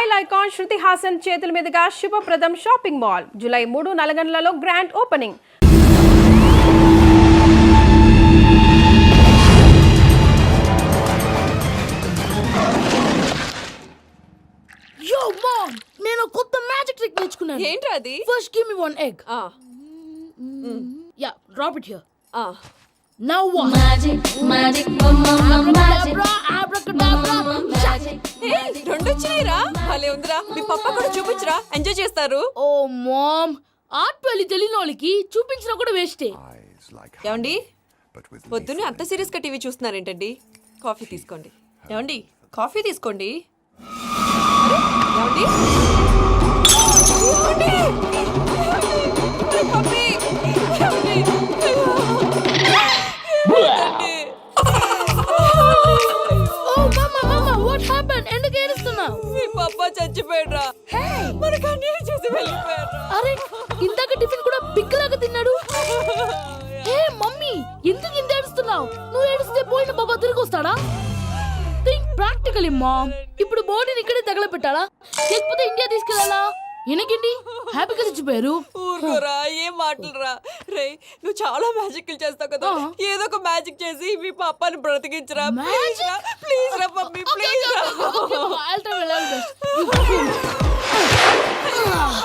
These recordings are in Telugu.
స్టైల్ ఐకాన్ శృతి హాసన్ చేతుల మీదుగా శుభప్రదం షాపింగ్ మాల్ జూలై 3 నల్గొండలలో గ్రాండ్ ఓపెనింగ్. Yo mom, నేను కొత్త మ్యాజిక్ ట్రిక్ నేర్చుకున్నాను. ఏంట్రా అది? First give me one egg. Yeah, drop it here. Now what? Magic, magic, mama, magic. Abracadabra. రెండు వచ్చినాయిరా. భలే ఉందిరా. మీ పప్ప కూడా చూపించరా, ఎంజాయ్ చేస్తారు. Oh mom, ఆర్ట్ పెళ్లి తెలియని వాళ్ళకి చూపించినా కూడా వేస్టే. ఏమండి, పొద్దున్నే అంత సీరియస్ గా టీవీ చూస్తున్నారేంటండి? కాఫీ తీసుకోండి. ఏమండి, కాఫీ తీసుకోండి. ఏమండి? ఏమండి? పప్పి! ఏమండి? Oh mama, what happened? ఎందుకు ఏడుస్తున్నావు? మీ పప్ప చచ్చిపోయాడురా. మనకు అన్యాయం చేసి వెళ్ళిపోయాడురా. అరే, ఇందాక టిఫిన్ కూడా పిక్కలాగా తిన్నాడు. హే మమ్మీ, ఎందుకు ఇంత ఏడుస్తున్నావు? నువ్వు ఏడిస్తే పోయిన బాబా తిరిగి వస్తాడా? Think practically mom. ఇప్పుడు బాడీని ఇక్కడే తగలబెట్టాలా లేకపోతే ఇండియా తీసుకెళ్ళాలా? ఎనకండి హ్యాపీగా చచ్చిపోయారు. ఊరుకోరా, ఏం మాటలురా. రే, నువ్వు చాలా మ్యాజిక్లు చేస్తావు కదా, ఏదో ఒక మ్యాజిక్ చేసి మీ పాపాని బ్రతికించరా. ప్లీజ్ రా మమ్మీ, ప్లీజ్ రా.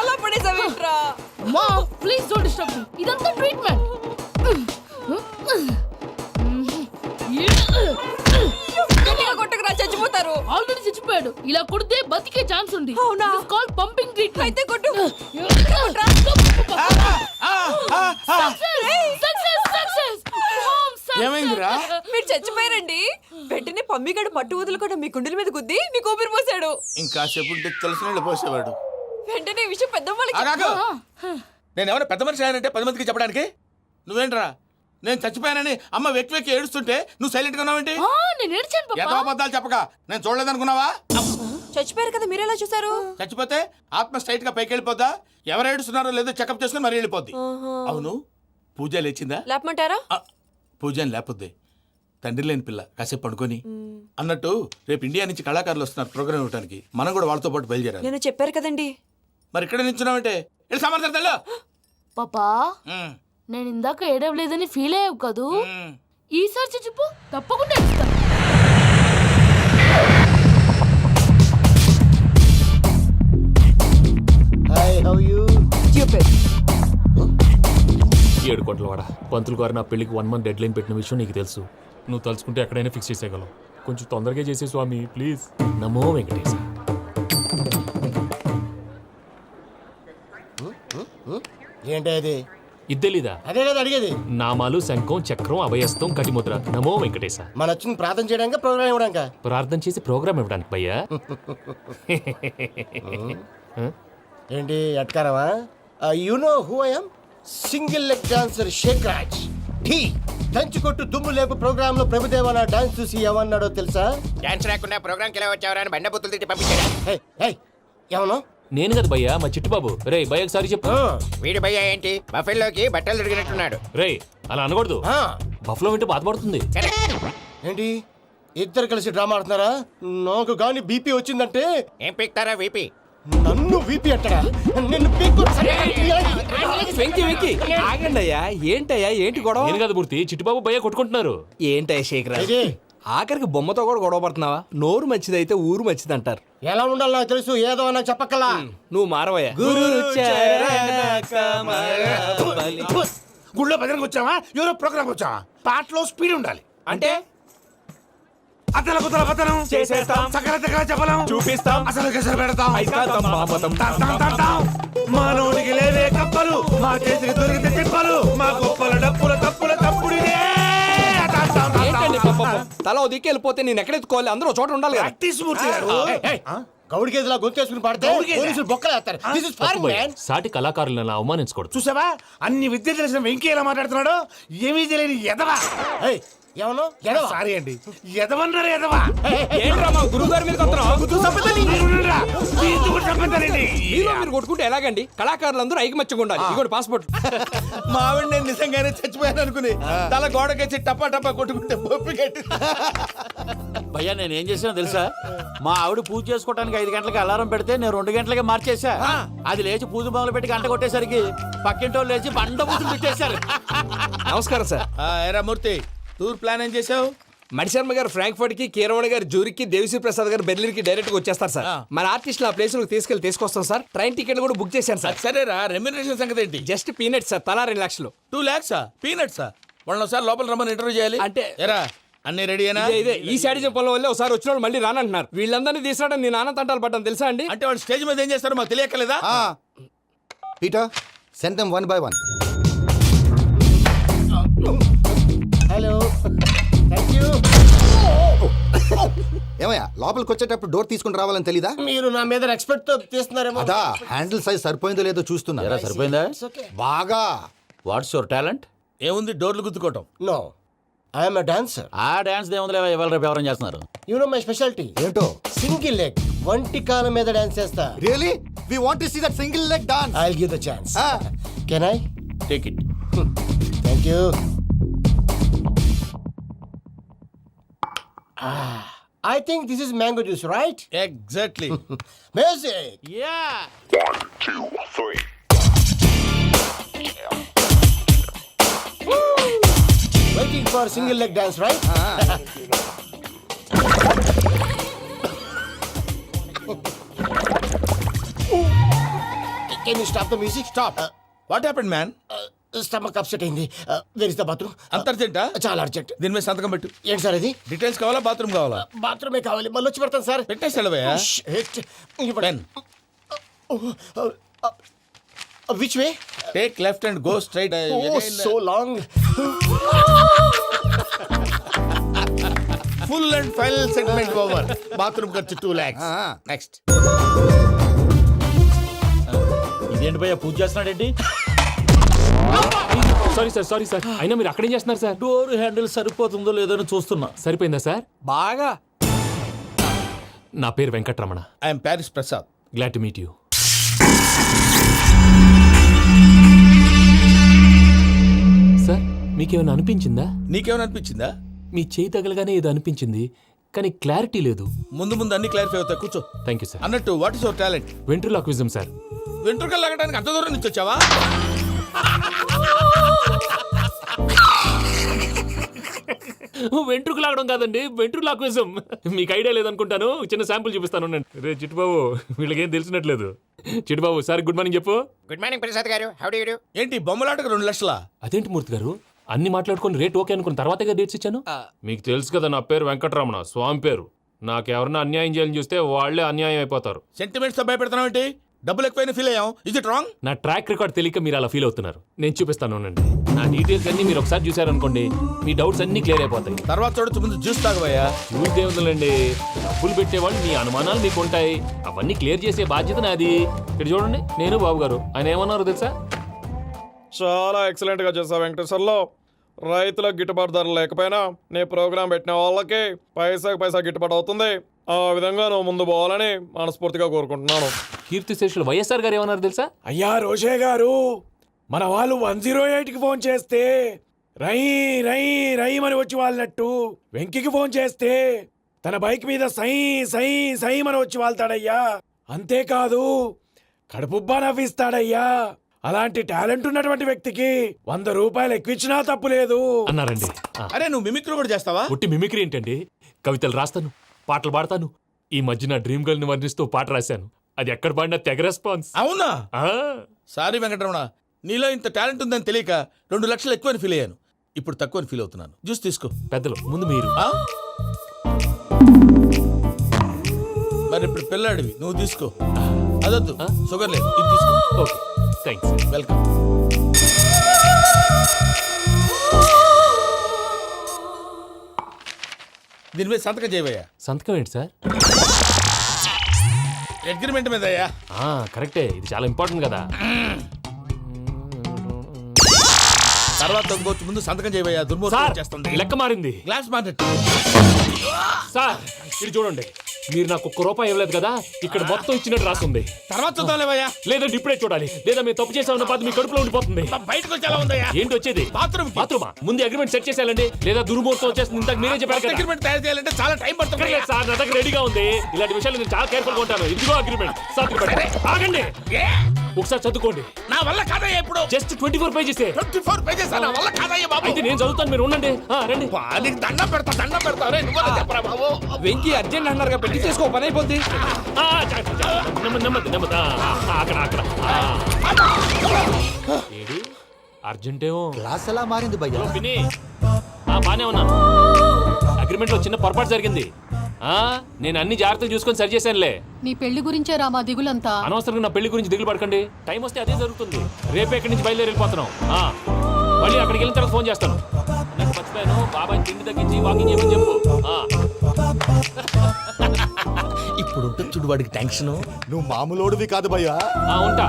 అలా పడేసావేంట్రా? Mom please don't disturb me. ఇదంతా ట్రీట్మెంట్. గట్టిగా కొట్టకురా, చచ్చిపోతారు. ఆల్రెడీ చచ్చిపోయాడు. ఇలా కొడితే బతికే ఛాన్స్ ఉంది. అవునా? This called pumping treatment. అయితే కొట్టు. ఏమైందిరా? మీరు చచ్చిపోయారండి. వెంటనే పమ్మిగాడు పట్టు వదులుకుండా మీ గుండెల మీద గుద్ది మీకు ఊపిరి పోసాడు. ఇంకా చెప్పుంటే తెలిసిన పోసేవాడు. వెంటనే ఈ విషయం పెద్ద నేను ఎవరైనా పెద్ద మనిషి అయ్యానంటే 10 మందికి చెప్పడానికి. నువ్వేంట్రా నేను చచ్చిపోయానని అమ్మ వెక్కి వెక్కి ఏడుస్తుంటే నువ్వు సైలెంట్ గా ఉన్నావేంటి? నేను ఏడ్చాను పాపా. ఎంతో అబద్ధాలు చెప్పక నేను చూడలేదనుకున్నావా? చచ్చిపోయారు కదా, మీరెలా చూసారు? చచ్చిపోతే ఆత్మ స్ట్రైట్ గా పైకి వెళ్ళిపోద్దా? ఎవరు ఏడుస్తున్నారో లేదో చెకప్ చేసుకుని మరీ వెళ్ళిపోద్ది. అవును, పూజ లేచిందా? లేపమంటారా? పూజ అని లేకపోద్ది. తండ్రి లేని పిల్ల కాసేపు పడుకొని. అన్నట్టు రేపు ఇండియా నుంచి కళాకారులు వస్తున్నారు ప్రోగ్రామ్ ఇవ్వడానికి. మనం కూడా వాళ్ళతో పాటు బయలుదేరాలి. నేను చెప్పారు కదండి. మరి ఇక్కడ నిల్చున్నావంటే వెళ్ళి సమర్థతల్లో. పాపా, నేను ఇందాక ఏడవలేదని ఫీల్ అయ్యావు కదూ? ఈసారి చచ్చిపో, తప్పకుండా ఏడుస్తా. Hi, how you? 7 కోట్ల వాడ పంతులు గారు నా పెళ్లికి 1 మంత్ డెడ్ లైన్ పెట్టిన విషయం నీకు తెలుసు. నువ్వు తలుచుకుంటే ఎక్కడైనా ఫిక్స్ చేసేయగలవు. కొంచెం తొందరగా చేసే స్వామి ప్లీజ్. నమో వెంకటేశ. ఏంటి అది? ఇద్దెలీదా? అదే కదా అడిగేది. నామాలు, శంఖం, చక్రం, అభయస్తం, కటిముద్ర. నమో వెంకటేశ. మన వచ్చింది ప్రార్థన చేయడానికి, ప్రోగ్రామ్ ఇవ్వడానికా? ప్రార్థన చేసి ప్రోగ్రామ్ ఇవ్వడానికి భయ్యా. ఏంటి ఎట్కారమా? You know who I am? Single leg dancer Shaik Raj. ఢీ దంచి కొట్టు దుమ్ము లేపు ప్రోగ్రామ్ లో ప్రభుదేవ నా డాన్స్ చూసి ఏమన్నాడో తెలుసా? డాన్స్ రాకుండా ప్రోగ్రామ్ కి ఎలా వచ్చావరా అని బండ బుద్ధులు తిట్టి పంపించాడా? ఏమన్నా? నేను కదా భయ్యా, మా చిట్టుబాబు. రే భయ్య ఒకసారి చెప్పు. వీడి భయ్య ఏంటి బఫెల్లోకి బట్టలు తిరిగినట్టున్నాడు. రే అలా అనకూడదు. బఫ్లో వింటే బాధపడుతుంది. ఏంటి ఇద్దరు కలిసి డ్రామా ఆడుతున్నారా? నాకు గాని బీపీ వచ్చిందంటే ఏం పీక్తారా వీపీ? నన్ను వీపీ అంటాడా? నిన్ను ఆగండి అయ్యా, ఏంటయ్యా ఏంటి గొడవ? నేను కదా మూర్తి, చిట్టుబాబు భయ్య కొట్టుకుంటున్నారు. ఏంటయ్యా శేఖరా, ఆఖరికి బొమ్మతో కూడా గొడవ పడుతున్నావా? నోరు మంచిదైతే ఊరు మంచిది అంటారు. ఎలా ఉండాలి నాకు తెలుసు, ఏదో నాకు చెప్పక్కలా. నువ్వు మారవయ్యా. గుళ్ళో భజనకు వచ్చావా? ఎవరో ప్రోగ్రామ్ వచ్చావా? పాటలో స్పీడ్ ఉండాలి. అంటే అతల కుతల పతనం చేసేస్తాం, సకల దగ్గర చెప్పలేం, చూపిస్తాం, అసలు గసలు పెడతాం, ఐకాంతం, మాపతం, తాం. మా నోటికి లేవే కప్పలు, మా చేతికి దొరికితే తిప్పలు, మా గొప్పల డప్పుల తప్పుల తప్పుడిదే. ఏంటండి పాపం? తల ఓ దిక్కు వెళ్ళిపోతే నేను ఎక్కడ ఎత్తుకోవాలి? అందరూ చోట ఉండాలి కదా. గౌడి గేదెలా గొంతేసుకుని పడితే పోలీసులు బొక్కలేస్తారు. This is foreign, man. సాటి కళాకారులను అవమానించకూడదు. చూసావా అన్ని విద్య తెలిసిన వెంకీ ఎలా మాట్లాడుతున్నాడు? ఏమీ తెలియని ఎదవా. ఏమన్నా? సారీ అండి, ఎదవన్నారు ఎదవా. ఏంట్రా మా గురువు గారి మీద మీలో మీరు కొట్టుకుంటే ఎలాగండి? కళాకారులందరూ ఐకమత్యంగా ఉండాలి. ఇదిగోండి పాస్పోర్ట్. మా ఆవిడ నేను నిజంగానే చచ్చిపోయాను అనుకుని తల గోడకొచ్చి టపా టపా కొట్టుకుంటే బొప్పి కట్టి భయ్యా నేను ఏం చేసానో తెలుసా? మా ఆవిడ పూజ చేసుకోవడానికి 5 గంటలకి అలారం పెడితే నేను 2 గంటలకే మార్చేసా. అది లేచి పూజ మొదలు పెట్టి గంట కొట్టేసరికి పక్కింటి వాళ్ళు లేచి బండ పూజలు పెట్టేశారు. నమస్కారం సార్. ఏరా మూర్తి, టూర్ ప్లాన్ ఏం చేసావు? మణిశర్మ గారు ఫ్రాంక్ఫర్ట్ కి, కీరవాణి గారు జూరికి, దేవిశ్రీ ప్రసాద్ గారు బెర్లిన్ కి డైరెక్ట్ గా వచ్చేస్తారు సార్. మన ఆర్టిస్ట్ ఆ ప్లేస్ తీసుకొస్తాం సార్. ట్రైన్ టికెట్ కూడా బుక్ చేశాను సార్. సరేరా, రెమ్యూనరేషన్ సంగతి ఏంటి? జస్ట్ పీనట్ సార్, తలా 2 లక్షలు. 2 lakhs పీనట్సా? వాళ్ళని ఒకసారి లోపల రమ్మని ఇంటర్వ్యూ చేయాలి. అంటే ఎరా అన్ని రెడీయేనా? ఇదే ఈ శాడిజం పొలం వల్లే ఒకసారి వచ్చిన వాళ్ళు మళ్ళీ రానంటున్నారు. వీళ్ళందరినీ తీసుకురావడం నేను నాన్న తంటాలు పడ్డాను తెలుసా అండి? అంటే వాళ్ళు స్టేజ్ మీద ఏం చేస్తారో మాకు తెలియక్కలేదా? Peter send them 1 by 1. Hello, thank you. ఏమయ్యా లోపలికి వచ్చేటప్పుడు డోర్ తీసుకుని రావాలని తెలీదా? మీరు నా మీద ఎక్స్పెక్ట్ తో తీస్తున్నారేమో. అదా హ్యాండిల్ సైజ్ సరిపోయిందో లేదో చూస్తున్నా. ఎరా సరిపోయిందా? బాగా. What's your talent? ఏముంది, డోర్లు గుద్దుకోవటం. No, I'm a dancer. ఆ డాన్స్ దేవుందిలే, ఇవాళ రేపు ఎవరైనా చేస్తున్నారు. యు నో మై స్పెషాలిటీ ఏంటో? సింగిల్ లెగ్, వంటి కాలం మీద డాన్స్ చేస్తా. Really we want to see that single leg dance. I will give the chance. Can I? Take it. Thank you. I think this is mango juice, right? Exactly. Music. Yeah. Waiting for single leg dance, right? Can you stop the music? Stop. What happened man? Stomach upset అయింది. Where is the bathroom? అంత అర్జెంటా? చాలా అర్జెంట్. దీని మీద సంతకం పెట్టు. ఏంటి సార్ ఇది? డీటెయిల్స్ కావాలా, బాత్రూమ్ కావాలా? బాత్రూమే కావాలి, మళ్ళీ వచ్చి పెడతాను సార్. పెట్టేసి వెళ్ళవయ్యా. Pen. Which way? Take left and go straight. So long. Full and final segment over. Bathroom ఖర్చు 2 lakhs. నెక్స్ట్. ఇదేంటి భయ్యా పూజ చేస్తున్నాడేంటి? Sorry sir. అయినా మీరు అక్కడేం చేస్తున్నారు సార్? డోర్ హ్యాండిల్ సరిపోతుందో లేదో అని చూస్తున్నా. సరిపోయిందా సార్? బాగా. నా పేరు Venkatramana. I'm Paris Prasad. Glad to meet you. Sir మీకేమైనా అనిపించిందా? నీకేమైనా అనిపించిందా? మీ చేయి తగలగానే ఏదో అనిపించింది, కానీ క్లారిటీ లేదు. ముందు ముందు అన్ని క్లారిఫై అవుతాయి, కూర్చో. Thank you sir. అన్నట్టు what is your talent? Ventriloquism sir. వెంట్రుకలు లాగడానికి అంత దూరం నుంచి వచ్చావా? వెంట్రుకు లాగడం కాదండి, వెంట్రులాక్విజం. మీకు ఐడియా లేదనుకుంటాను, చిన్న శాంపుల్ చూపిస్తాను. రే చిట్టుబాబు, వీళ్ళకేం తెలిసినట్లేదు. చిట్టుబాబు సార్ గుడ్ మార్నింగ్ చెప్పు. Good morning Prasad garu. How do you do? ఏంటి బొమ్మలాటకు 2 లక్షలా? అదేంటి మూర్తి గారు, అన్ని మాట్లాడుకుని రేట్ ఓకే అనుకున్న తర్వాతగా డేట్స్ ఇచ్చాను. మీకు తెలుసు కదా నా పేరు వెంకటరమణ, స్వామి పేరు. నాకెవరన్నా అన్యాయం చేయాలని చూస్తే వాళ్లే అన్యాయం అయిపోతారు. సెంటిమెంట్స్ తో భయపెడతావు ఏంటి? డబ్బులు ఎక్కువైనా ఫీల్ అయ్యాం. Is it wrong? నా ట్రాక్ రికార్డ్ తెలియక మీరు అలా ఫీల్ అవుతున్నారు. నేను చూపిస్తాను అండి. నా డీటెయిల్స్ అన్ని మీరు ఒకసారి చూసారనుకోండి, మీ డౌట్స్ అన్ని క్లియర్ అయిపోతాయి. తర్వాత చూడొచ్చు, ముందు జ్యూస్ తాగబోయా. చూస్తే ఉందండి, డబ్బులు పెట్టేవాళ్ళు మీ అనుమానాలు మీకు ఉంటాయి, అవన్నీ క్లియర్ చేసే బాధ్యత నాది. ఇక్కడ చూడండి, నేను బాబు గారు. ఆయన ఏమన్నారు తెలుసా? చాలా ఎక్సలెంట్ గా చేసావు వెంకటేశ్వర్లో. రైతులకు గిట్టుబాటు ధర లేకపోయినా నీ ప్రోగ్రాం పెట్టిన వాళ్ళకి పైసాకి పైసా గిట్టుబాటు అవుతుంది. ఆ విధంగా నువ్వు ముందు పోవాలని మనస్ఫూర్తిగా కోరుకుంటున్నాను. కీర్తి శేషులు వైఎస్ఆర్ గారు ఏమన్నారు తెలుసా? అయ్యా రోషే గారు, మన వాళ్ళు 108కి ఫోన్ చేస్తే రై రై రై అని వచ్చి వాళ్ళనట్టు, వెంకికి ఫోన్ చేస్తే తన బైక్ మీద సై సై సై అని వచ్చి వాళ్తాడయ్యా. అంతేకాదు కడుపుబ్బా నవ్విస్తాడయ్యా. అలాంటి టాలెంట్ ఉన్నటువంటి వ్యక్తికి 100 రూపాయలు ఎక్కువిచ్చినా తప్పు లేదు అన్నారండి. అరే నువ్వు మిమిక్రీ కూడా చేస్తావా? పుట్టి మిమిక్రీ ఏంటండి? కవితలు రాస్తాను, పాటలు పాడతాను. ఈ మధ్య నా డ్రీమ్ గర్ల్ ని వర్ణిస్తూ పాట రాశాను. అది ఎక్కడ పాడినా తెగ రెస్పాన్స్. అవునా? ఆ, సారీ వెంకటరమణ, నీలో ఇంత టాలెంట్ ఉందని తెలియక 2 లక్షలు ఎక్కువని ఫీల్ అయ్యాను. ఇప్పుడు తక్కువని ఫీల్ అవుతున్నాను. జ్యూస్ తీసుకో. పెద్దలు ముందు మీరు. ఆ? మరి ఇప్పుడు పిల్లాడివి, నువ్వు తీసుకో. అదొద్దు, షుగర్ లేదు, ఇది తీసుకో. Okay thanks. వెల్కమ్. దీని మీద సంతకం చేయవయ్యా. సంతకం ఏంటి సార్? అగ్రిమెంట్ మీద అయ్యా. కరెక్టే, ఇది చాలా ఇంపార్టెంట్ కదా. తర్వాత ఇంకొచ్చి ముందు సంతకం చేయవయ్యా. దుర్మోహం సార్ చేస్తుంది. లెక్క మారింది. Glass market. సార్ ఇది చూడండి, మీరు నాకు ఒక్క రూపాయి ఇవ్వలేదు కదా, ఇక్కడ మొత్తం ఇచ్చినట్టు రాస్తుంది. తర్వాత చూద్దాంలేవయ్యా. లేదంటే ఇప్పుడే చూడాలి, లేదా మేము తప్పు చేసామన్న బాధ మీ కడుపులో ఉండిపోతుంది. బయటకు వచ్చి ఎలా ఉందయ్యా? ఏంటి వచ్చేది? బాత్రూమా? ముందు అగ్రిమెంట్ సెట్ చేసేయాలండి, లేదా దుర్ముహూర్తం వచ్చేస్తుంది. ఇంతకు మీరే చెప్పారు కదా. అగ్రిమెంట్ తయారు చేయాలంటే చాలా టైం పడుతుంది. అక్కర్లేదు సార్, నా దగ్గర రెడీగా ఉంది. ఇలాంటి విషయాలు నేను చాలా కేర్ఫుల్ గా ఉంటాను. ఇదిగో అగ్రిమెంట్. ఆగండి, ఒకసారి చదువుకోండి. నా వల్ల కాదయ్యా ఇప్పుడు. Just 24 pages. 24 pages నా వల్ల కాదయ్యా బాబు. అయితే నేను చదువుతాను, మీరు ఉండండి. రండి. నీకు దండం పెడతా. రే నువ్వు చెప్పరా బాబు. వెంకీ అర్జెంట్ అన్నారు, పెళ్లి చేసుకో, పని అయిపోద్ది. నెమ్మది. అక్కడ ఏడి అర్జెంటేమో. క్లాస్ ఎలా మారింది భయ్యా? పిన్ని, బానే ఉన్నా. అగ్రిమెంట్ లో చిన్న పొరపాటు జరిగింది. నేను అన్ని జాగ్రత్తలు చూసుకొని సరి చేశానులే. నీ పెళ్లి గురించే రా మా దిగులంతా. అనవసరంగా నా పెళ్లి గురించి దిగులు పడకండి. టైం వస్తే అదే జరుగుతుంది. రేపే ఇక్కడి నుంచి బయలుదేరి వెళ్ళిపోతున్నాం. మళ్ళీ అక్కడికి వెళ్ళిన తర్వాత ఫోన్ చేస్తాను. నాకు మర్చిపోయాను, బాబాయ్ తిండి తగ్గించి వాకింగ్ చేయమని చెప్పు. ఇప్పుడు ఉంటుంది చూడు వాడికి టెన్షన్. నువ్వు మామూలోడివి కాదు భయ్యా. ఉంటా.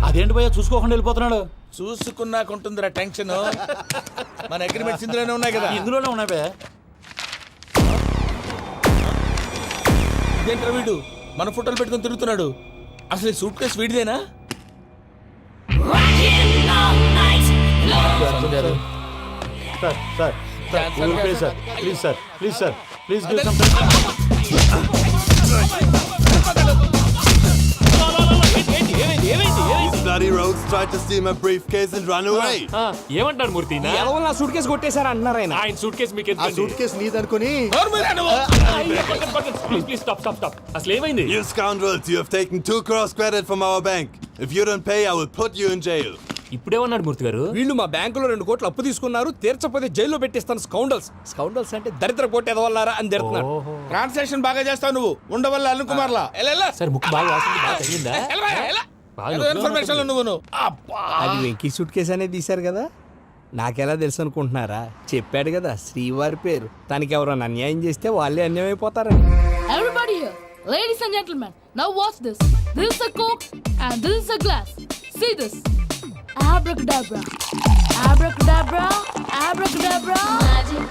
అదేంటి భయ్యా చూసుకోకుండా వెళ్ళిపోతున్నాడు? చూసుకున్నాకుంటుందిరా టెన్షన్. మన అగ్రిమెంట్స్ ఇందులోనే ఉన్నాయి కదా. ఇందులోనే ఉన్నాయి భయ్యా. ఇదేంట్రా వీడు మన ఫోటోలు పెట్టుకొని తిరుగుతున్నాడు? అసలు సూట్ కేసు వీడిదేనా? Bloody rogues tried to steal my briefcase and run away. ఏమంటారు మూర్తి? నా సూట్ కేసు కొట్టేశారు అంటున్నారు ఆయన. ఆయన సూట్ కేసు మీకు ఆ సూట్ కేసు నీదనుకుని. Please stop. అసలు ఏమైంది? You scoundrels, you have taken 2 crores credit from our bank. If you don't pay, I will put you in jail. ఇప్పుడేమన్నాడు మూర్తి గారు? వీళ్ళు మా బ్యాంకులో 2 కోట్లు అప్పు తీసుకున్నారు, తీర్చపోతే జైల్లో పెట్టిస్తాను. స్కౌండల్స్ అంటే దరిద్ర కొట్టేదవల్లారా అని తిడుతున్నారు. ట్రాన్సాక్షన్ బాగా చేస్తావు నువ్వు. ఉండవల్ల అరుణ్ కుమార్లా. సరే, ముక్కు బాగా వాసింది, బాగా తగ్గిందా? ఇన్ఫర్మేషన్ నువ్వు. అది వెంకీ సూట్ కేసు అనేది తీశారు కదా, నాకెలా తెలుసు అనుకుంటున్నారా? చెప్పాడు కదా శ్రీవారి పేరు. తనకి ఎవరైనా అన్యాయం చేస్తే వాళ్ళే అన్యాయం అయిపోతారని. Everybody here, ladies and gentlemen, now watch this. This is a Coke and this is a glass. See this. Abracadabra. Abracadabra. Abracadabra. Magic,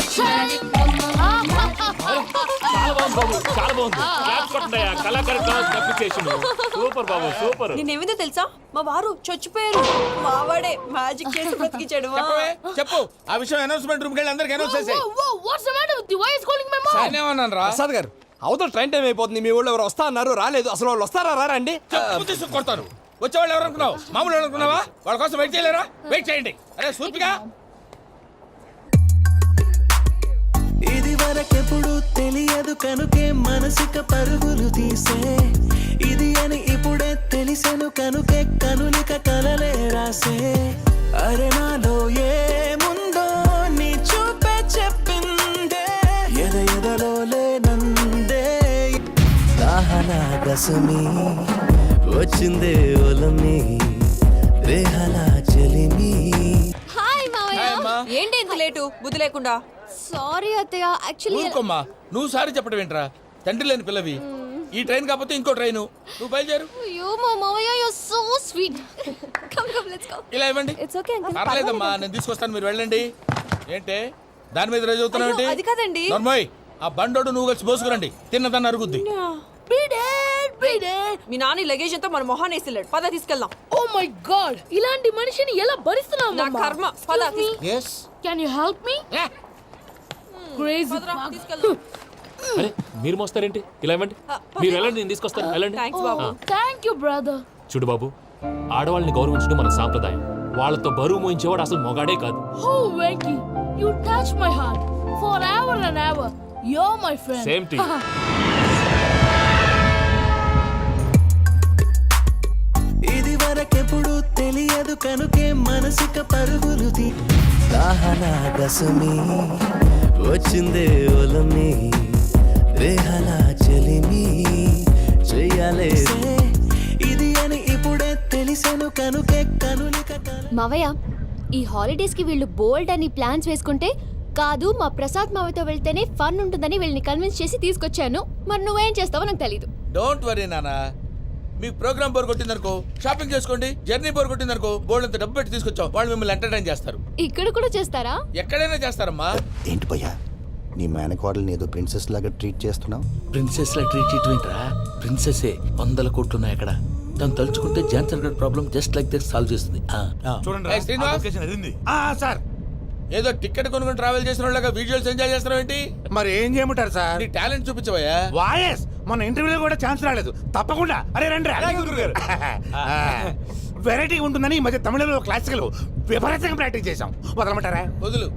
చాలా బాగుంది బాబు, చాలా బాగుంది. క్లాప్స్ కొట్టండి. కళాకారు క్లాస్ అప్రిసియేషన్. సూపర్ బాబు, సూపర్. నేనేమిందో తెలుసా, మా వారు చచ్చిపోయారు. మావాడే మ్యాజిక్ చేసి బ్రతికించాడు. చెప్పు ఆ విషయం. అనౌన్స్మెంట్ రూమ్ కెళ్ళి అందరికి అనౌన్స్ చేసేయ్. Whoa, what's the matter with you? Why is calling my mom? నేనేమన్నాను రా? ప్రసాద్ గారు, అవతల ట్రైన్ టైం అయిపోతుంది. మీ వాళ్ళు ఎవరు వస్తా అన్నారు, రాలేదు. అసలు వాళ్ళు వస్తారా రారా అండి? తీసుకు కొడతారు. వచ్చేవాళ్ళు ఎవరు అనుకున్నావు? మామూలు అనుకున్నావా? వాళ్ళ కోసం వెయిట్ చేయలేరా? వెయిట్ చేయండి. అరే సూపిగా. ఇది వరకెప్పుడు తెలియదు కనుకే మనసిక పరుగులు తీసే, ఇది అని ఇప్పుడే తెలిసెను కనుకే కనులిక కలలే రాసే. అరే నాలో ఏముందో నీ చూపే చెప్పిందే, ఎదలో లేనందే. దాహనా గసమి వచ్చిందే ఒలమి, రేహలా చెలిమి. హాయ్ మావయ్య. ఏంటి ఇంత లేటు? బుద్ధి లేకుండా. సారీ అత్తయ్య, యాక్చువల్లీ ఊరుకోమ్మా. నువ్వు సారి చెప్పడం ఏంట్రా? తండ్రి లేని పిల్లవి. ఈ ట్రైన్ కాకపోతే ఇంకో ట్రైన్. నువ్వు బయలుదేరు. అయ్యో మా మావయ్య, you are so sweet. Come let's go. ఇలా ఇవ్వండి. It's okay uncle. పర్లేదమ్మా, నేను తీసుకొస్తాను, మీరు వెళ్ళండి. ఏంటే దాని మీద రోజు అవుతున్నావు? అయ్యో, అది కాదండి. నర్మోయ్, ఆ బండోడు నువ్వు కలిసి పోసుకురండి. తిన్నదాన్ని అరుగుద్ది. మీ నాని లగేజ్ అంతా మన మొహాన్ని వేసిల్లాడు. పద తీసుకెళ్దాం. Oh my god, ఇలాంటి మనిషిని ఎలా భరిస్తున్నావు? నా కర్మ. పద Yes. Can you help me? Crazy. తీసుకెళ్దాం. అరే మీరు మోస్తారేంటి? ఇలా ఇవ్వండి. మీరు వెళ్ళండి, నేను తీసుకొస్తాను. వెళ్ళండి. Thanks Babu. Thank you, brother. చూడు బాబు, ఆడవాళ్ళని గౌరవించడం మన సాంప్రదాయం. వాళ్ళతో బరువు మోయించేవాడు అసలు మొగాడే కాదు. Oh, Venky, you touch my heart. Forever and ever, you're my friend. Same to you. ఇది వరకెప్పుడు తెలియదు కనుకే మనసిక పరుగులు తీ. దాహనా గసమి వచ్చిందే ఒలమి, రేహలా చెలిమి చెయ్యాలే. ఇది అని ఇప్పుడే తెలిసెను కనుకే కనులిక. మావయ్య, ఈ హాలిడేస్ కి వీళ్ళు బోల్డ్ అని ప్లాన్స్ వేసుకుంటే, కాదు మా ప్రసాద్ మావయ్యతో వెళ్తేనే ఫన్ ఉంటుందని వీళ్ళని కన్విన్స్ చేసి తీసుకొచ్చాను. మరి నువ్వేం చేస్తావో నాకు తెలీదు. డోంట్ వరీ నానా. మీకు ప్రోగ్రామ్ బోర్ కొట్టిందనుకో షాపింగ్ చేసుకోండి, జర్నీ బోర్ కొట్టిందనుకో బోర్డు అంత డబ్బు పెట్టి తీసుకొచ్చాం, వాళ్ళు మిమ్మల్ని ఎంటర్టైన్ చేస్తారు. ఇక్కడ కూడా చేస్తారా? ఎక్కడైనా చేస్తారమ్మా. ఏంటి భయ్యా నీ మేనకోడల్ని ఏదో ప్రిన్సెస్ లాగా ట్రీట్ చేస్తున్నావు? ప్రిన్సెస్ లా ట్రీట్ చేయటమేంట్రా, ప్రిన్సెస్సే 100 కోట్లు ఉన్నాయి అక్కడ. తను తలుచుకుంటే జాన్సన్ గడ్ problem just like that solve చేస్తుంది. చూడండి సార్, ఏదో టికెట్ కొనుక్కొని ట్రావెల్ చేసిన వాళ్ళగా వీడియోస్ ఎంజాయ్ చేస్తున్నావు ఏంటి? మరి ఏం చేయమంటారు సార్? నీ టాలెంట్ చూపించవయ్యా. వాయస్ మన ఇంటర్వ్యూలో కూడా ఛాన్స్ రాలేదు. తప్పకుండా అరే రండి వెరైటీ ఉంటుందని ఈ మధ్య తమిళంలో క్లాసికల్ విపరీతంగా ప్రాక్టీస్ చేసాం. వదలమంటారా? వదులు.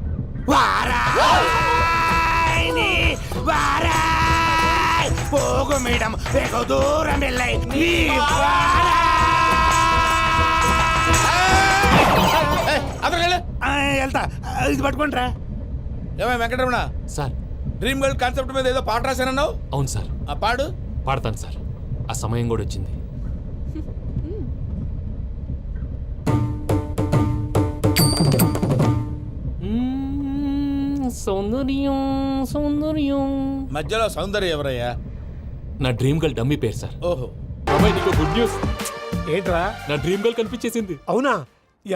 పోగు మేడం దూరం వెళ్ళాయి. వెళ్తా, ఇది పట్టుకుంటారా? ఏమై Venkataramana, sir dream girl concept మీద ఏదో పాట రాశానన్నావు. అవును సార్. ఆ పాడు. పాడతాను సార్, ఆ సమయం కూడా వచ్చింది. సౌందర్యం సౌందర్యం. మధ్యలో సౌందర్య ఎవరయ్యా? నా డ్రీమ్ గర్ల్ డమ్మీ పేరు సార్. ఓహో. అమ్మాయి నీకు గుడ్ న్యూస్. ఏంట్రా? నా డ్రీమ్ గర్ల్ కనిపించేసింది. అవునా?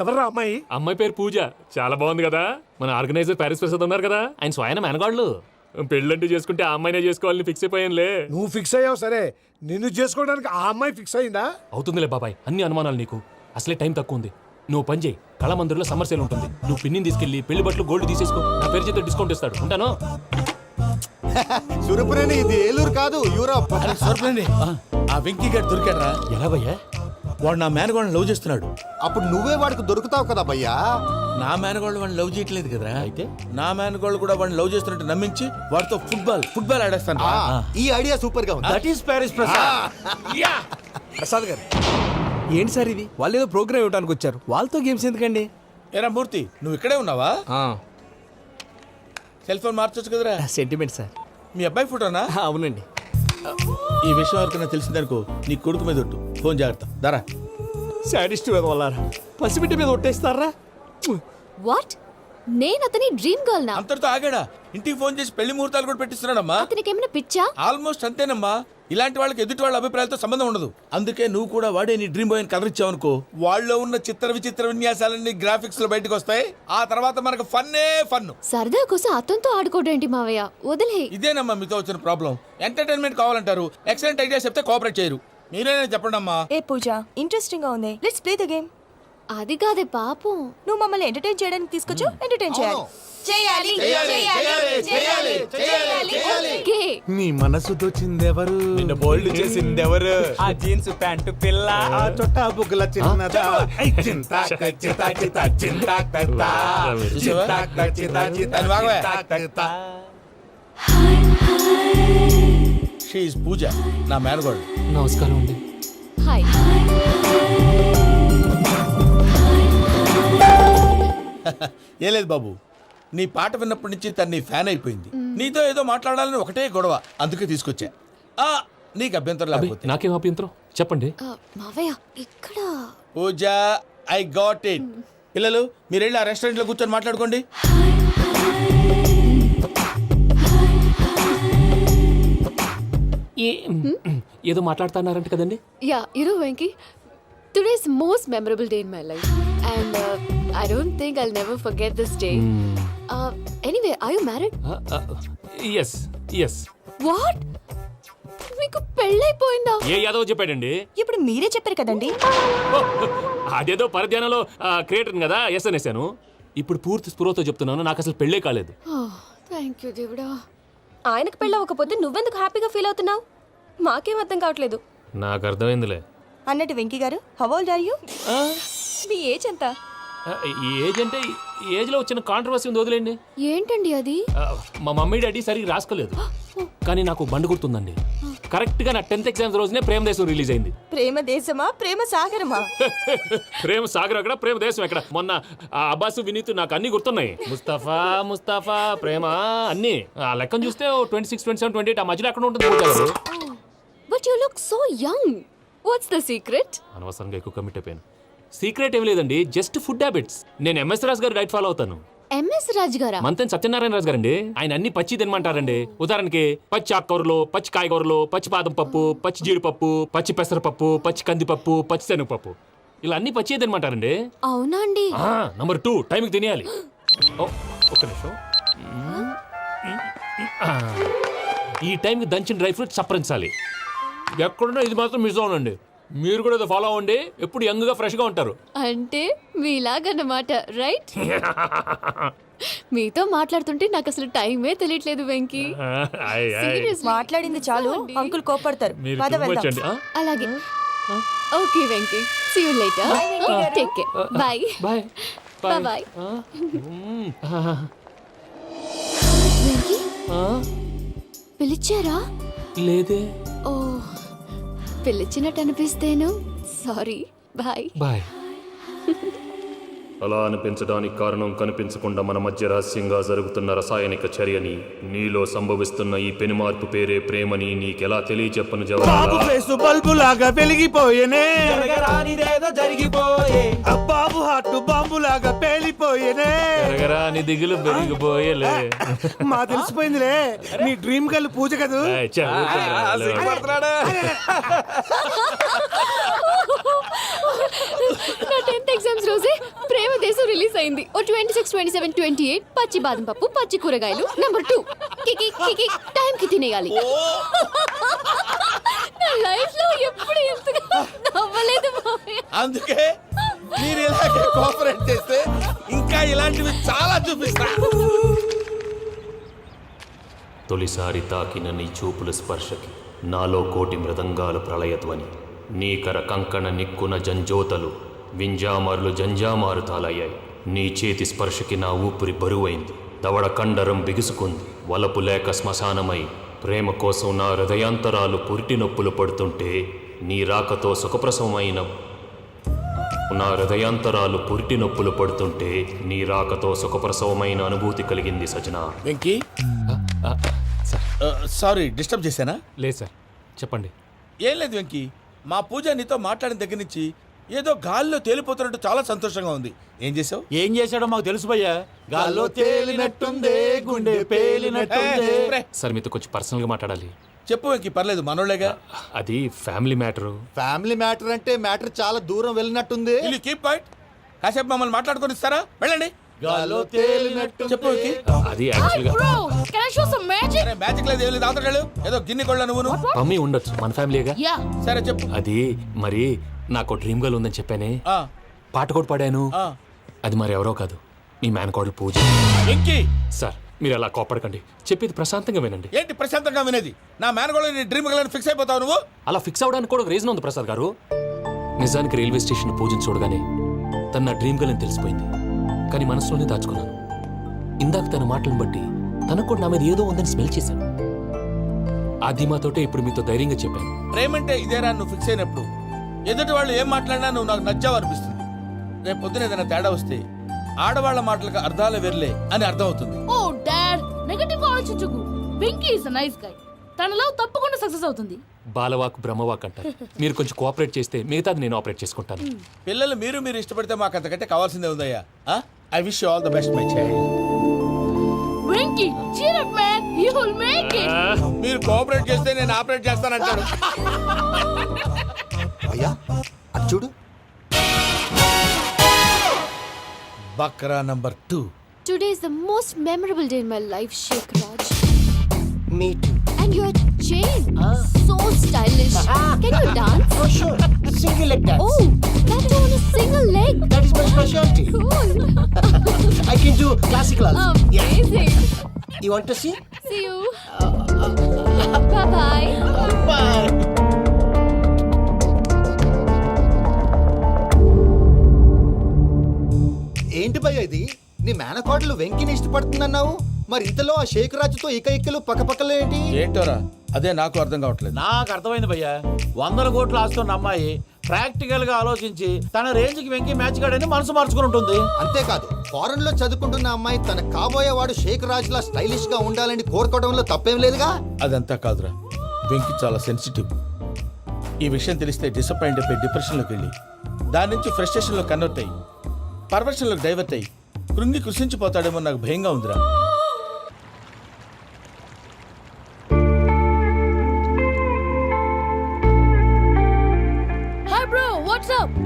ఎవర్రా అమ్మాయి? అమ్మాయి పేరు పూజ. చాలా బాగుంది కదా. మన ఆర్గనైజర్ ప్యారిస్ ప్రసాద్ ఉన్నారు కదా, ఆయన స్వయం మెనగాళ్ళు. పెళ్ళంటూ చేసుకుంటే ఆ అమ్మాయినే చేసుకోవాలని ఫిక్స్ అయిపోయానులే. నువ్వు ఫిక్స్ అయ్యావు సరే, నిన్ను చేసుకోవడానికి ఆ అమ్మాయి ఫిక్స్ అయిందా? అవుతుందిలే బాబాయ్, అన్ని అనుమానాలు నీకు. అసలే టైం తక్కువ ఉంది. నువ్వు పని చేయి, కళామందిర్లో సమ్మర్ సేల్ ఉంటుంది. నువ్వు పిన్నిని తీసుకెళ్లి పెళ్లి బట్టలు గోల్డ్ తీసేసుకో. నా పేరు చేత డిస్కౌంట్ ఇస్తాడు. ఉంటాను. సురపురేని, ఇది ఏలూరు కాదు, యూరోప్. ఆ వెంకీ గారు దొరికాడరా? ఎలా భయ్యా? వాడు నా మేనగోళ్ళని లవ్ చేస్తున్నాడు. అప్పుడు నువ్వే వాడికి దొరుకుతావు కదా భయ్యా. నా మేనగోళ్ళు వాడిని లవ్ చేయట్లేదు కదరా. అయితే నా మేనగోళ్ళు కూడా వాడిని లవ్ చేస్తున్నట్టు నమ్మించి వాడితో ఫుట్బాల్ ఆడేస్తాను. ఈ ఐడియా సూపర్ గా ఉంది. That is Paris Prasad. Prasad గారు ఏంటి సార్ ఇది? వాళ్ళు ఏదో ప్రోగ్రామ్ ఇవ్వడానికి వచ్చారు, వాళ్ళతో గేమ్స్ ఎందుకండి? ఏరా మూర్తి, నువ్వు ఇక్కడే ఉన్నావా? సెల్ ఫోన్ మార్చొచ్చు కదరా. Sentiment sir. మీ అబ్బాయి ఫోటోనా? అవునండి. ఈ విషయం ఎవరికైనా తెలిసిందనుకో నీ కొడుకు మీద ఒట్టు. ఫోన్ జాగ్రత్త. దారా. సాడిస్ట్ మీద వాళ్ళారా, పసిబిడ్డ మీద ఒట్టేస్తారా? వాట్? నేను అతని డ్రీమ్ గర్ల్ నా? అంతటితో ఆగాడా? ఇంటికి ఫోన్ చేసి పెళ్లి ముహూర్తాలు కూడా పెట్టిస్తున్నాడమ్మా. అతనికి ఏమైనా పిచ్చా? ఆల్మోస్ట్ అంతేనమ్మా. ఇలాంటి వాళ్ళకి ఎదుటి వాళ్ళ అభిప్రాయాలతో సంబంధం ఉండదు. అందుకే నువ్వు కూడా వాడే నీ డ్రీమ్ బాయ్ కవర్ ఇచ్చావనుకో, వాళ్ళలో ఉన్న చిత్ర విచిత్ర విన్యాసాలన్నీ గ్రాఫిక్స్ లో బయటకు వస్తాయి. ఆ తర్వాత మనకు ఫన్నే ఫన్. సరదా కోసం అతనితో ఆడుకోవడేంటి మావయ్య? వదిలే. ఇదేనమ్మా మీతో వచ్చిన ప్రాబ్లం. ఎంటర్టైన్మెంట్ కావాలంటారు, ఎక్సలెంట్ ఐడియా చెప్తే కోఆపరేట్ చేయరు. మీరేనా చెప్పండి అమ్మా. ఏ పూజ, ఇంట్రెస్టింగ్ గా ఉంది. Let's play the game. అది కాదే పాపం. నువ్వు మమ్మల్ని ఎంటర్టైన్ చేయడానికి తీసుకొచ్చు, ఎంటర్టైన్ చేయాలి. ఓకే. నీ మనసు దోచిందెవరు? నిన్న బోల్డ్ చేసిందెవరు? ఆ జీన్స్ ప్యాంటు పిల్ల, ఆ చొట్టా బుగ్గల చిన్నదా. షీ ఈజ్ పూజ, నా మేనగోడు. నమస్కారం అండి. హాయ్. ఏ లేదు బాబు, నీ పాట విన్నప్పటి నుంచి తను నీ ఫ్యాన్ అయిపోయింది. నీతో ఏదో మాట్లాడాలని ఒకటే గొడవ, అందుకే తీసుకొచ్చా. నీకు అభ్యంతరం లేకపోతే. నాకేం అభ్యంతరం చెప్పండి. మావయ్య ఇక్కడ. పూజ, ఐ గాట్ ఇట్. పిల్లలు మీరు వెళ్ళి ఆ రెస్టారెంట్ లో కూర్చొని మాట్లాడుకోండి. ఏదో మాట్లాడుతున్నారంట కదండి. Yeah, Venky, today's most memorable day in my life, and I don't think I'll never forget this day. Anyway, are you married? Yes. What? మీకు పెళ్ళైపోయిందా? ఏ యాదవ్ చెప్పాడండి? ఇప్పుడు మీరే చెప్పారు కదండి. అదేదో పరధ్యానంలో క్రియేటర్ కదా ఎస్ అనేసాను. ఇప్పుడు పూర్తి స్పృహతో చెప్తున్నాను, నాకు అసలు పెళ్ళే కాలేదు. థ్యాంక్ యూ దేవుడా. ఆయనకు పెళ్ళవకపోతే నువ్వెందుకు హ్యాపీగా ఫీల్ అవుతున్నావు? మాకేం అర్థం కావట్లేదు. నాకు అర్థమైందిలే. అన్నట్టు Venky garu, how old are you? మీ ఏజ్ ఎంత? ఈ ఏజ్ అంటే ఈ ఏజ్ లో వచ్చిన కాంట్రవర్సీ ఉంది, వదిలేండి. ఏంటండి అది? మా మమ్మీ డాడీ సరిగ్గా రాసుకోలేదు, కానీ నాకు బండి గుర్తుందండి. కరెక్ట్ గా నా 10th ఎగ్జామ్స్ రోజునే ప్రేమ దేశం రిలీజ్ అయింది. ప్రేమ దేశమా, ప్రేమ సాగరమా? ప్రేమ సాగర్ ఎక్కడ, ప్రేమ దేశం ఎక్కడ? మొన్న అబ్బాసు వినీత్ నాకు అన్ని గుర్తున్నాయి. ముస్తఫా ప్రేమ అన్ని ఆ లెక్కను చూస్తే 26, 27, 28 ఆ మధ్యలో ఎక్కడ ఉంటుంది. But you look so young. What's the secret? అనవసరంగా ఎక్కువ కమిట్ అయిపోయాను. సీక్రెట్ ఏం లేదండి, జస్ట్ ఫుడ్ హ్యాబిట్స్. నేను ఎంఎస్ రాజ్ గారు డైట్ ఫాలో అవుతాను. ఎంఎస్ రాజ్ గారా? మంతెన్ సత్యనారాయణ రాజు గారండి. ఆయన అన్ని పచ్చి తినమంటారండి. ఉదాహరణకి పచ్చి ఆకుకూరలు, పచ్చి కాయగూరలు, పచ్చి బాదం పప్పు, పచ్చి జీడిపప్పు, పచ్చి పెసరపప్పు, పచ్చి కందిపప్పు, పచ్చి శనగపప్పు, ఇలా అన్ని పచ్చి తినమంటారండి. అవునా అండి? నంబర్ 2 టైంకి తినేయాలి. ఒక్క నిమిషం. ఈ టైంకి దంచిన డ్రై ఫ్రూట్స్ సప్పరించాలి. ఎక్కడున్నా ఇది మాత్రం మిస్ అవునండి. మీరు కూడా ఇది ఫాలో అవ్వండి. ఎప్పుడు యంగ్గా ఫ్రెష్గా ఉంటారు. అంటే మీలాగన్నమాట, రైట్? మీతో మాట్లాడుతుంటే నాకు అసలు టైమే తెలియట్లేదు వెంకీ. Seriously. మాట్లాడింది చాలు, అంకుల్ కోపడతారు. మీరు పద too much వెళ్దాం. అండి. అలాగే. Okay Venky, see you later. Take care. Bye. Bye bye. Venky, పిలిచారా? లేదే. ఓ, పిలిచినట్టు అనిపిస్తేను సారీ. బాయ్. బాయ్. అలా అనిపించడానికి కారణం కనిపించకుండా మన మధ్య రహస్యంగా జరుగుతున్న రసాయనిక చర్యని, నీలో సంభవిస్తున్న ఈ పెనుమార్పు పేరే ప్రేమని నీకెలా తెలియచెప్పను జవాబు. బల్బు లాగా వెలిగిపోయేనే, జరిగిపోయే బాబు హార్ట్ బాంబు లాగా పేలిపోయేనే. ఎరగరా నీ దిగులు పెరిగిపోయేలే. మా తెలిసిపోయిందిలే, నీ డ్రీమ్ గర్ల్ పూజ కదూ. ఏయ్, చా, ఊరుకోరా. నా 10th ఎగ్జామ్స్ రోజే ప్రేమ దేశం రిలీజ్ అయింది. ఓ 26, 27, 28 పచ్చి బాదం పప్పు, పచ్చి కూరగాయలు. నంబర్ 2 కికి కికి టైం కి తినేయాలి. నా లైఫ్ లో ఎప్పుడు ఎంతగా నవ్వలేదు మామయ్య. అందుకే మీరు ఇలాగే కోఆపరేట్ చేస్తే ఇంకా ఇలాంటివి చాలా చూపిస్తా. తొలిసారి తాకిన నీ చూపుల స్పర్శకి నాలో కోటి మృదంగాలు ప్రళయధ్వని. నీకర కంకణ నిక్కున జంజోతలు వింజామారులు జంజామారు తాలయ్యాయి. నీ చేతి స్పర్శకి నా ఊపిరి బరువైంది. దవడ కండరం బిగుసుకుంది. వలపు లేక శ్మశానమై ప్రేమ కోసం నా హృదయాంతరాలు పురిటి నొప్పులు పడుతుంటే నీ రాకతో సుఖప్రసవమైన నా హృదయాంతరాలు పురిటి నొప్పులు పడుతుంటే నీ రాకతో సుఖప్రసవమైన అనుభూతి కలిగింది సజనా. వెంకీ, సారీ డిస్టర్బ్ చేశానా? లేదు సార్, చెప్పండి. ఏం లేదు వెంకీ, మా పూజ నీతో మాట్లాడిన దగ్గర నుంచి ఏదో గాల్లో తేలిపోతున్నట్టు చాలా సంతోషంగా ఉంది. ఏం చేసావు? ఏం చేశాడో మాకు తెలుసు భయ్యా. గాల్లో తేలినట్టుందే, గుండె పేలినట్టుందే. సార్ మీతో కొంచెం పర్సనల్గా మాట్లాడాలి. చెప్పు వెంకీ, పర్లేదు, మనోళ్ళేగా. అది ఫ్యామిలీ మ్యాటరు. ఫ్యామిలీ మ్యాటర్ అంటే మ్యాటర్ చాలా దూరం వెళ్ళినట్టుంది. Will you keep quiet? కాసేపు మమ్మల్ని మాట్లాడుకొని ఇస్తారా? వెళ్ళండి. గాల్లో తేలినట్టు చెప్పు వెంకీ. అది యాక్చువల్గా Bro, can I show some magic? సరే, మ్యాజిక్ లేదు, ఏం లేదు, ఆతడాలు ఏదో గిన్నె కొళ్ళ నువ్వును. మమ్మీ ఉండొచ్చు, మన ఫ్యామిలీగా. Yeah. సరే చెప్పు. అది మరి నాకు డ్రీమ్ గర్ల్ ఉందని చెప్పానే, ఆ, పాట కూడా పాడాను. ఆ. అది మరి ఎవరో కాదు, మీ మేనకోడలు పూజ. వెంకీ, సార్ మీరు అలా కోపడకండి, చెప్పేది ప్రశాంతంగా వినండి. ఏంటి ప్రశాంతంగా వినేది? నా మేనగోళ్ళు నీ డ్రీమ్ గర్ల్ ఫిక్స్ అయిపోతావు నువ్వు. అలా ఫిక్స్ అవడానికి కూడా ఒక రీజన్ ఉంది ప్రసాద్ గారు. నిజానికి రైల్వే స్టేషన్ పూజను చూడగానే తన నా డ్రీమ్ గర్ల్ అని తెలిసిపోయింది. కానీ మనసులోనే దాచుకున్నాను. ఇందాక తన మాటలను బట్టి తనకు కూడా నా మీద ఏదో ఉందని స్మెల్ చేశాను. ఆ ధీమాతోటే ఇప్పుడు మీతో ధైర్యంగా చెప్పాను. ప్రేమంటే ఇదేరా నువ్వు ఫిక్స్ అయినప్పుడు ఎదుటి వాళ్ళు ఏం మాట్లాడినా నువ్వు నాకు నచ్చావు అనిపిస్తుంది. రేపు పొద్దున ఏదైనా తేడా వస్తే ఆడవాళ్ల మాటలకు అర్థాలు వెర్లే అని అర్థం అవుతుంది. Oh, Dad, నెగటివ్ ఆలోచించకు. Venky is a nice guy. తన లవ్ తప్పకుండా సక్సెస్ అవుతుంది. బాలవాక్ బ్రహ్మవాక్ అంటారు. మీరు కొంచెం కోఆపరేట్ చేస్తే మిగతాది నేను ఆపరేట్ చేసుకుంటాను. పిల్లలు మీరు ఇష్టపడితే మాకు అంతకంటే కావాల్సిందే ఉందయ్యా. I wish you all the best my child. Venky, cheer up man, you will make it. మీరు కోఆపరేట్ చేస్తే నేను ఆపరేట్ చేస్తానంటాడు. అయ్యా అది చూడు. Bakra number 2. Today is the most memorable day in my life, Sheikh Raj. Me too. And your chain, so stylish. Can you dance? Oh sure. Single leg dance. Oh, that too on a single leg. That is my specialty. Cool. I can do classical also. Amazing. You want to see? See you. Bye-bye. Bye. ఏంటి భయ్య ఇది? నీ మేనకోడలు వెంకిని ఇష్టపడుతుందన్నావు, మరి ఇంతలో ఆ షేక్ రాజుతో ఇకలు పక్కపక్కలు ఏంటి? ఏంటోరా, అదే నాకు అర్థం కావట్లేదు. నాకు అర్థమైంది భయ్యా. 100 కోట్లు ఆస్తున్న అమ్మాయి ప్రాక్టికల్ గా ఆలోచించి తన రేంజ్ కి వెంకీ మ్యాచ్ కాడని మనసు మార్చుకుని ఉంటుంది. అంతేకాదు, ఫారెన్ లో చదువుకుంటున్న అమ్మాయి తన కాబోయేవాడు షేక్ రాజ్ లా స్టైలిష్ గా ఉండాలని కోరుకోవడంలో తప్పేం లేదుగా. అదంతా కాదురా, వెంకీ చాలా సెన్సిటివ్. ఈ విషయం తెలిస్తే డిసప్పాయింట్ అయిపోయి డిప్రెషన్లోకి వెళ్ళి దాని నుంచి ఫ్రస్ట్రేషన్లో కన్వర్ట్ అయ్యి పర్వర్షన్లోకి డైవర్ట్ అయ్యి కృంగి కృషించిపోతాడేమో నాకు భయంగా ఉందిరా. హాయ్ బ్రో వాట్సాప్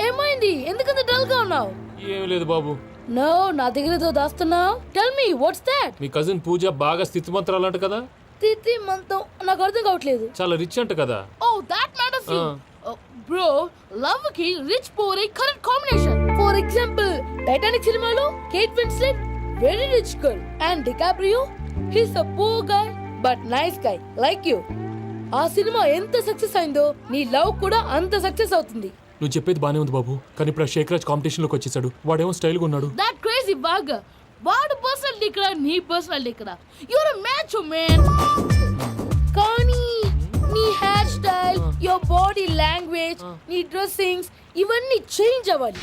ఏమైంది ఎందుకంత డల్ గా ఉన్నావు? ఏం లేదు బాబు, నో నా దగ్గర ఏదో దాస్తున్నావు. Tell me what's that? మీ కజిన్ పూజ బాగా స్థితిమంతరాలు అంట కదా, తిత్తి మంతం నాకు అర్థం కావట్లేదు. చాలా రిచ్ అంట కదా. Oh that matters you bro. Love కి rich poor correct combination. For example Titanic సినిమాలో Kate Winslet very rich girl and DiCaprio he's a poor guy but nice guy like you. ఆ సినిమా ఎంత సక్సెస్ అయిందో నీ లవ్ కూడా అంత సక్సెస్ అవుతుంది. నువ్వు చెప్పేది బానే ఉంది బాబు, కానీ ఇప్పుడు షేక్ రాజ్ కాంపిటీషన్ లోకి వచ్చేసాడు. వాడేమో స్టైల్ గా ఉన్నాడు. That crazy bag. వాడు పర్సనల్ ఇక్కడ నీ పర్సనల్ ఇక్కడ. You're a match man. కానీ నీ hair style, your body language, నీ డ్రెస్సింగ్స్ ఇవన్నీ చేంజ్ అవ్వాలి.